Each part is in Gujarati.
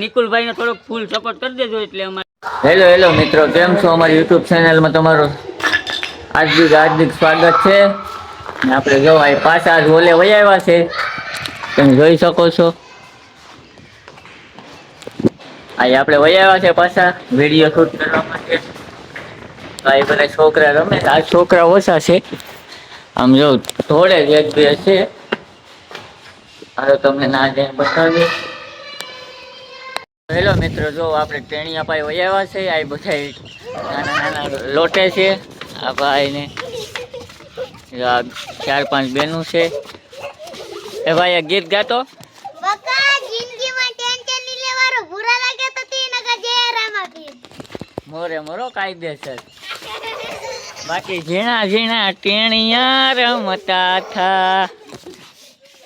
નિકુલભાઈ ને થોડોક ફૂલ સપોર્ટ કરી દેજો એટલે અમારે. હેલો મિત્રો, કેમ છો? અમારી યુટ્યુબ ચેનલમાં તમારું હાર્દિક સ્વાગત છે. આપણે જો આ પાછા ઓલે વહી આવ્યા છે, તમે જોઈ શકો છો. આપણે વહી આવ્યા છે પાછા વિડીયો શૂટ કરવા માટે. આ બધા છોકરા રમે, આ છોકરા ઓછા છે, આમ જો થોડે જ એક બે છે. હાલો તમને ના જઈને બતાવીએ. હેલો મિત્રો, જો આપણે ટેણીયા ભાઈ વહી આવ્યા છે. આ બધા નાના લોટે છે. આ ભાઈ ને 4-5 બેનું છે. એ ભાઈ આ ગીત ગાતો. મોરે મોરો કાયદેસર. બાકી ઝીણા ટેણીયા રમતા થા.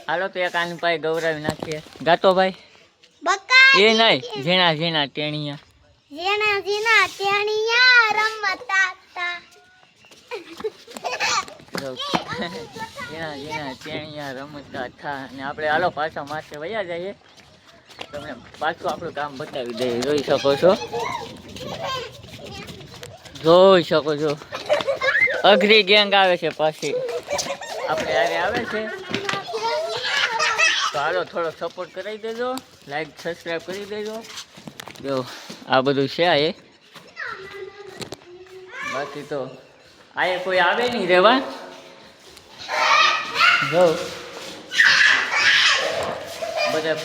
હાલો તો એક આની ભાઈ ગૌરાવી નાખીએ. ગાતો ભાઈ. એ નહીં, ઝીણા ટેણીયા રમતા થા. ઝીણા ટેણીયા રમતા થા. અને આપણે હાલો પાછા માથે વયા જઈએ. તમને પાછું આપણું કામ બતાવી દઈએ. જોઈ શકો છો. અઘરી ગેંગ આવે છે પાછી આપણે યારે આવે છે. તો હાલો થોડો સપોર્ટ કરાવી દેજો, લાઈક સબસ્ક્રાઈબ કરી દેજો. જો આ બધું છે. બાકી તો આ કોઈ આવે નહીં રેવા. જો બધા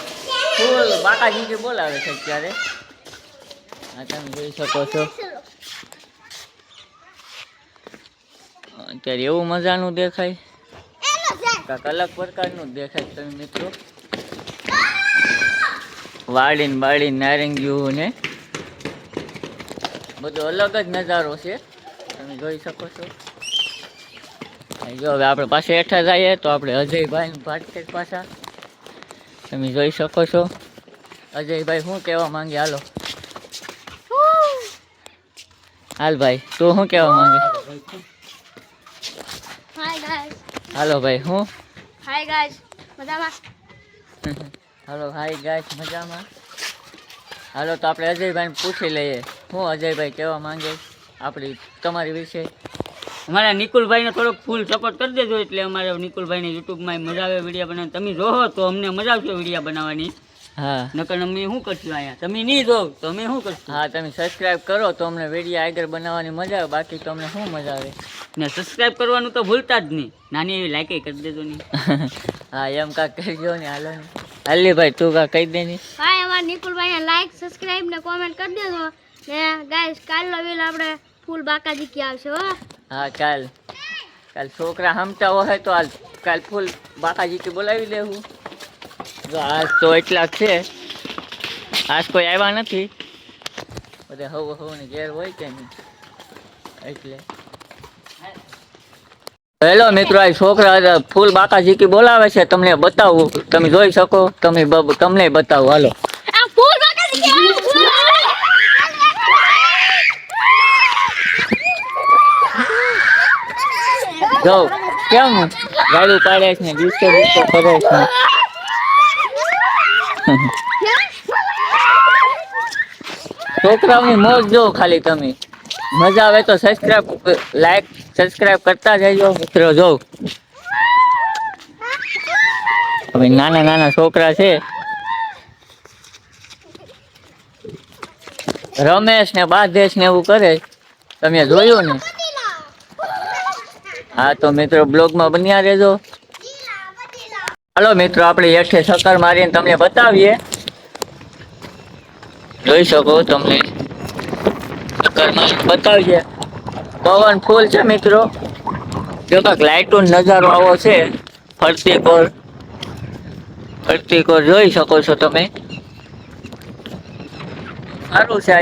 ફૂલ બાકાજી બોલાવે છે અત્યારે. આ તમે જોઈ શકો છો. અત્યારે એવું મજાનું દેખાય, કાંક અલગ પ્રકારનું દેખાય. તમે મિત્રો વાડીને નારંગીઓ ને બધો અલગ જ નજારો છે, તમે જોઈ શકો છો. જો હવે આપણે પાસે હેઠા જઈએ તો આપણે અજયભાઈ ભાટકે પાછા તમે જોઈ શકો છો. અજયભાઈ શું કહેવા માંગે? હાલ ભાઈ, તું શું કહેવા માંગે? હાલો ભાઈ, હું હાય ગાઈસ મજામાં. હાલો હાય ગાઈસ મજામાં. હાલો તો આપણે અજયભાઈને પૂછી લઈએ શું અજયભાઈ કહેવા માંગે તમારી વિશે. અમારા નિકુલભાઈ ને થોડોક ફૂલ સપોર્ટ કરી દેજો એટલે અમારે નિકુલભાઈ ને યુટ્યુબમાં મજા આવે વિડીયો બનાવવાની. તમે જોવો તો અમને મજા આવશે વિડીયો બનાવવાની. હા, નકર અમે શું કરશું અહીંયા? તમે નહીં જોવ તો અમે શું કરશું? હા, તમે સબસ્ક્રાઈબ કરો તો અમને વિડીયો આગળ બનાવવાની મજા આવે. બાકી તો અમને શું મજા આવે ને સબસ્ક્રાઈબ કરવાનું તો ભૂલતા જ નહીં. નાની એવી લાઈક કરી દેજો નહીં. હા, એમ કાંક કરજો ને. હાલો ને હાલી ભાઈ, તું કાંક કહી દે ને. ભાઈ અમારા નિકુલભાઈને લાઈક સબસ્ક્રાઈબ ને કોમેન્ટ કરી દેજો ને ગાઈસ. કાલનો વિલ આપણે ફૂલ બાકાજી કી આવશે હો. હા, કાલ છોકરા હમતા હોય તો કાલ ફૂલ બાકાજી કી બોલાવી દેવું. જો આજ તો એટલા છે, આજ કોઈ આવ્યા નથી. બધા હવ ને ઘેર હોય કે નહીં એટલે. હેલો મિત્રો, આ છોકરા ફૂલ બાકાજી કી બોલાવે છે. તમને બતાવું, તમે જોઈ શકો. તમને બતાવું. હાલો ફૂલ બાકાજી કી જો કેમ ગાડું પાડે છે ને ડિસ્કો કરે છે. છોકરાઓની મોજ જો ખાલી. તમે મજા આવે તો લાઈક સબસ્ક્રાઈબ કરતા જજો મિત્રો. જો હવે નાના છોકરા છે, રમેશ ને બાધેશ ને એવું કરે. તમે જોયું ને? હા તો મિત્રો બ્લોગમાં બન્યા રહેજો. હાલો મિત્રો, આપણે હેઠે ચક્કર મારીને તમને બતાવીએ. જોઈ શકો, તમને ચક્કર મારીને બતાવીએ. પવન ફૂલ છે મિત્રો. જો કાંક લાઇટો નજારો આવો છે. ફરતી કોર જોઈ શકો છો તમે. સારું છે.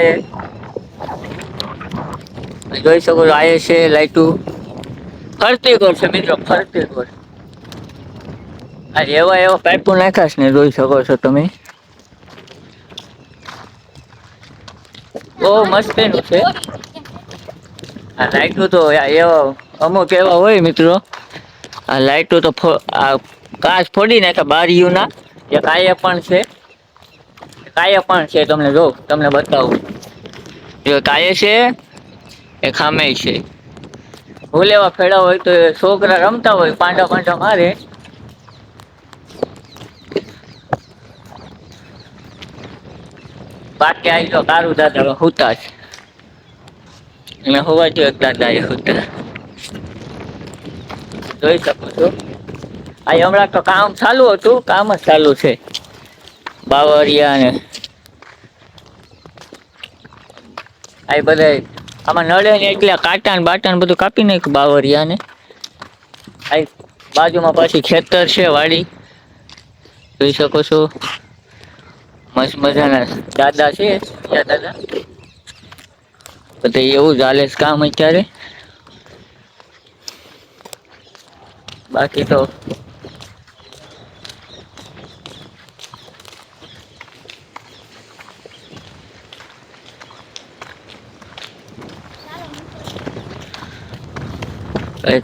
આ જોઈ શકો છો. આ છે લાઇટો ફરતી કોર છે મિત્રો, ફરતી કોર. આ એવા પાઇપો નાખાશ ને જોઈ શકો છો તમે. બહુ મસ્ત એનું છે. આ લાઇટો તો એવા અમુક એવા હોય મિત્રો. આ લાઇટો તો આ કાચ ફોડી નાખે બારીઓના. એક આ પણ છે. કાયા પણ છે, તમને જો તમને બતાવું. જો કાયા છે, એક સામે છે. ભૂલેવા ખેડા હોય તો એ છોકરા રમતા હોય, પાંડા પાંડા મારે. બાકી આવી તો કારું દાદા હુતા છે, અને હોવા જોઈએ દાદા એ હુતા. જોઈ શકો છો. આ હમણાં તો કામ ચાલુ હતું, કામ જ ચાલુ છે. બાવરિયા ને આ બધા આમાં નડે ને એટલે કાંટા ને બાટા ને બધું કાપી નાખ્યું બાવરિયા ને. આ બાજુમાં પાછી ખેતર છે, વાડી જોઈ શકો છો. મસ્ત મજાના દાદા છે, દાદા બધા એવું ચાલે છે કામ અત્યારે. બાકી તો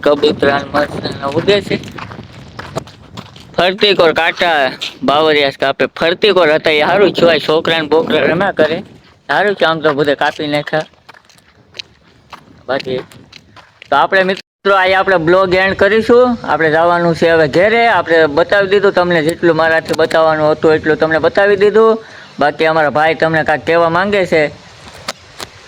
કબૂતરા મસ્ત ઉડે છે. ફરતી કોર કાંટા બાવરિયા કાપે, ફરતી કોર હતા એ સારું છે. છોકરા ને બોકરા રમ્યા કરે, સારું છે. આમ તો બધે કાપી નાખ્યા. બાકી તો આપણે મિત્રો આ આપણે બ્લોગ એન્ડ કરીશું. આપણે જવાનું છે હવે ઘેરે. આપણે બતાવી દીધું તમને, જેટલું મારાથી બતાવવાનું હતું એટલું તમને બતાવી દીધું. બાકી અમારા ભાઈ તમને કાંઈક કહેવા માંગે છે.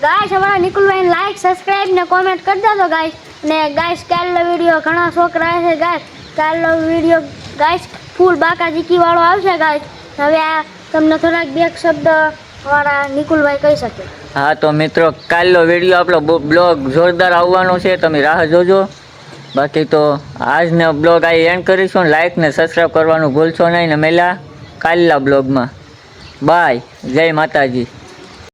ગાઈસ અમારા નિકુલભાઈને લાઈક સબસ્ક્રાઇબ ને કોમેન્ટ કરી દેજો ગાઈસ. ને ગાઈસ કાલનો વિડીયો ઘણા છોકરા છે ગાઈસ, કાલનો વિડીયો ગાઈસ ફૂલ બાકાજીકી વાળો આવશે ગાઈસ. હવે આ તમને થોડાક બે શબ્દ અમારા નિકુલભાઈ કહી શકે. હા તો મિત્રો કાલનો વિડીયો આપણો બ્લોગ જોરદાર આવવાનો છે, તમે રાહ જોજો. બાકી તો આજનો બ્લોગ આ એન્ડ કરીશું. લાઈક ને સબસ્ક્રાઈબ કરવાનું ભૂલશો નહીં. ને મેલા કાલના બ્લોગમાં બાય, જય માતાજી.